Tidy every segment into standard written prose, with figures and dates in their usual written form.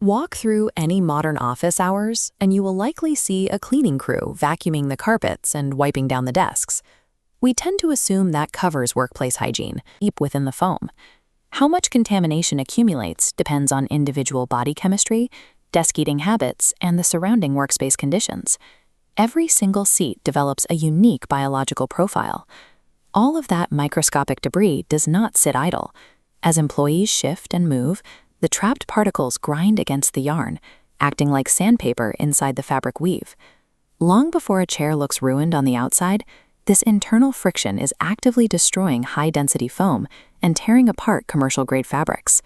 Walk through any modern office hours, and you will likely see a cleaning crew vacuuming the carpets and wiping down the desks. We tend to assume that covers workplace hygiene, deep within the foam. How much contamination accumulates depends on individual body chemistry, desk eating habits, and the surrounding workspace conditions. Every single seat develops a unique biological profile. All of that microscopic debris does not sit idle. As employees shift and move, the trapped particles grind against the yarn, acting like sandpaper inside the fabric weave. Long before a chair looks ruined on the outside, this internal friction is actively destroying high-density foam and tearing apart commercial-grade fabrics.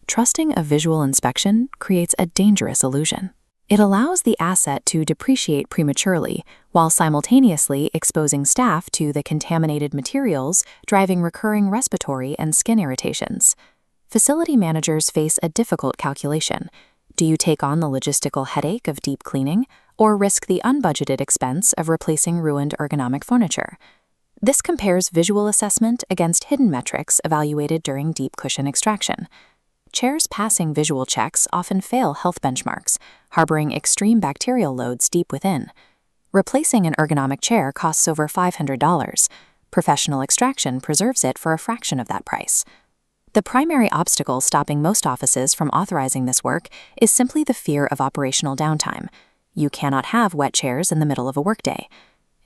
Trusting a visual inspection creates a dangerous illusion. It allows the asset to depreciate prematurely, while simultaneously exposing staff to the contaminated materials, driving recurring respiratory and skin irritations. Facility managers face a difficult calculation. Do you take on the logistical headache of deep cleaning, or risk the unbudgeted expense of replacing ruined ergonomic furniture? This compares visual assessment against hidden metrics evaluated during deep cushion extraction. Chairs passing visual checks often fail health benchmarks, harboring extreme bacterial loads deep within. Replacing an ergonomic chair costs over $500. Professional extraction preserves it for a fraction of that price. The primary obstacle stopping most offices from authorizing this work is simply the fear of operational downtime. You cannot have wet chairs in the middle of a workday.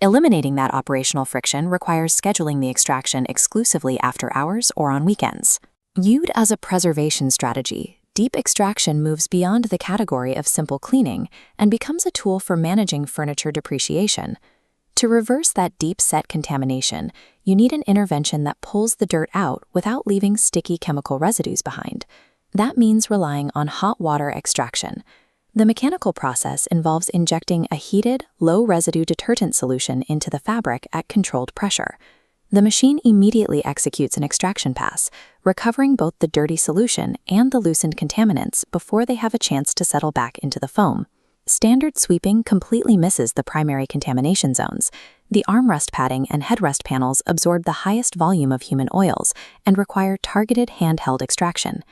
Eliminating that operational friction requires scheduling the extraction exclusively after hours or on weekends. Viewed as a preservation strategy, deep extraction moves beyond the category of simple cleaning and becomes a tool for managing furniture depreciation. To reverse that deep-set contamination, you need an intervention that pulls the dirt out without leaving sticky chemical residues behind. That means relying on hot water extraction. The mechanical process involves injecting a heated, low-residue detergent solution into the fabric at controlled pressure. The machine immediately executes an extraction pass, recovering both the dirty solution and the loosened contaminants before they have a chance to settle back into the foam. Standard sweeping completely misses the primary contamination zones. The armrest padding and headrest panels absorb the highest volume of human oils and require targeted handheld extraction.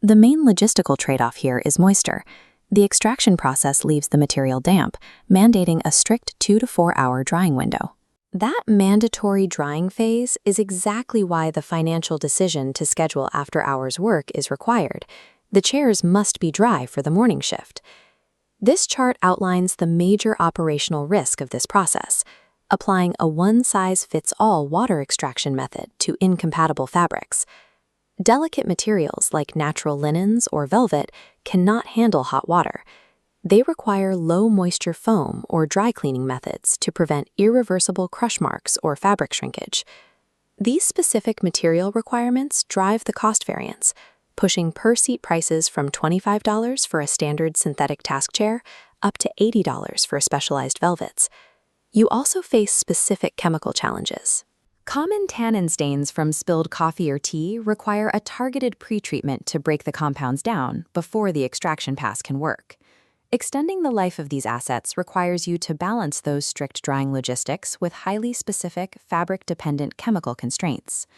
The main logistical trade-off here is moisture. The extraction process leaves the material damp, mandating a strict 2 to 4 hour drying window. That mandatory drying phase is exactly why the financial decision to schedule after-hours work is required. The chairs must be dry for the morning shift. This chart outlines the major operational risk of this process. Applying a one-size-fits-all water extraction method to incompatible fabrics. Delicate materials like natural linens or velvet cannot handle hot water. They require low-moisture foam or dry cleaning methods to prevent irreversible crush marks or fabric shrinkage. These specific material requirements drive the cost variance, pushing per-seat prices from $25 for a standard synthetic task chair up to $80 for specialized velvets. You also face specific chemical challenges. Common tannin stains from spilled coffee or tea require a targeted pretreatment to break the compounds down before the extraction pass can work. Extending the life of these assets requires you to balance those strict drying logistics with highly specific, fabric-dependent chemical constraints.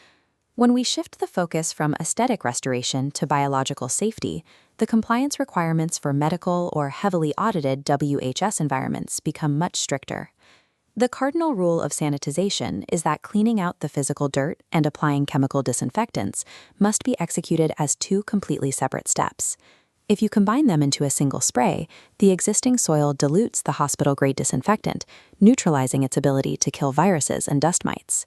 When we shift the focus from aesthetic restoration to biological safety, the compliance requirements for medical or heavily audited WHS environments become much stricter. The cardinal rule of sanitization is that cleaning out the physical dirt and applying chemical disinfectants must be executed as two completely separate steps. If you combine them into a single spray, the existing soil dilutes the hospital-grade disinfectant, neutralizing its ability to kill viruses and dust mites.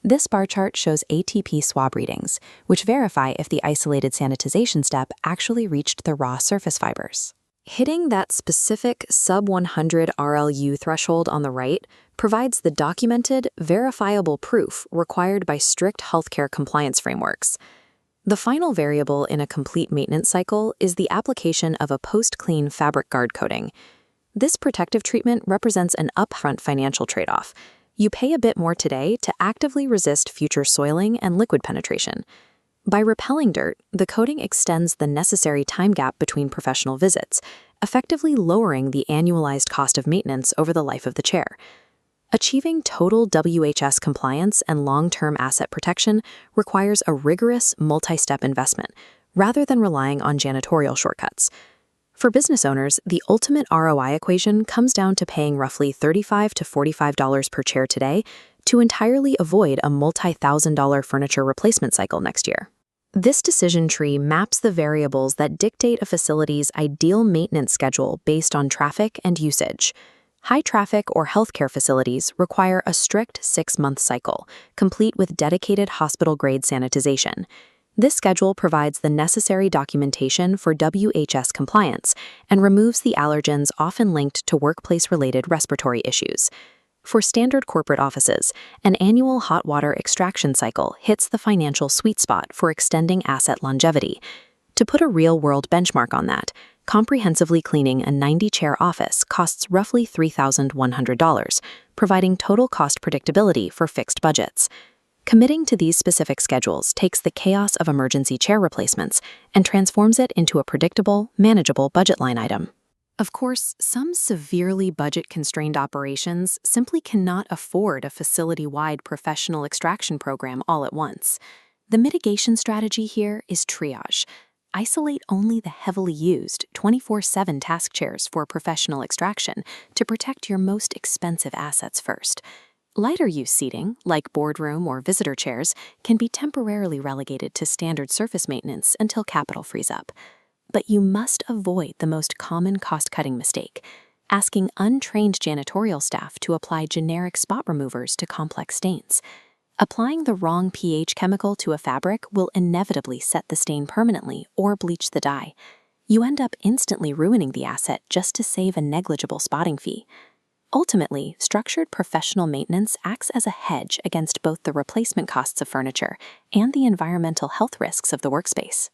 This bar chart shows ATP swab readings, which verify if the isolated sanitization step actually reached the raw surface fibers. Hitting that specific sub-100 RLU threshold on the right provides the documented, verifiable proof required by strict healthcare compliance frameworks. The final variable in a complete maintenance cycle is the application of a post-clean fabric guard coating. This protective treatment represents an upfront financial trade-off. You pay a bit more today to actively resist future soiling and liquid penetration. By repelling dirt, the coating extends the necessary time gap between professional visits, effectively lowering the annualized cost of maintenance over the life of the chair. Achieving total WHS compliance and long-term asset protection requires a rigorous multi-step investment, rather than relying on janitorial shortcuts. For business owners, the ultimate ROI equation comes down to paying roughly $35 to $45 per chair today to entirely avoid a multi-thousand-dollar furniture replacement cycle next year. This decision tree maps the variables that dictate a facility's ideal maintenance schedule based on traffic and usage. High-traffic or healthcare facilities require a strict 6-month cycle, complete with dedicated hospital-grade sanitization. This schedule provides the necessary documentation for WHS compliance and removes the allergens often linked to workplace-related respiratory issues. For standard corporate offices, an annual hot water extraction cycle hits the financial sweet spot for extending asset longevity. To put a real-world benchmark on that, comprehensively cleaning a 90-chair office costs roughly $3,100, providing total cost predictability for fixed budgets. Committing to these specific schedules takes the chaos of emergency chair replacements and transforms it into a predictable, manageable budget line item. Of course, some severely budget-constrained operations simply cannot afford a facility-wide professional extraction program all at once. The mitigation strategy here is triage. Isolate only the heavily used 24/7 task chairs for professional extraction to protect your most expensive assets first. Lighter-use seating, like boardroom or visitor chairs, can be temporarily relegated to standard surface maintenance until capital frees up. But you must avoid the most common cost-cutting mistake, asking untrained janitorial staff to apply generic spot removers to complex stains. Applying the wrong pH chemical to a fabric will inevitably set the stain permanently or bleach the dye. You end up instantly ruining the asset just to save a negligible spotting fee. Ultimately, structured professional maintenance acts as a hedge against both the replacement costs of furniture and the environmental health risks of the workspace.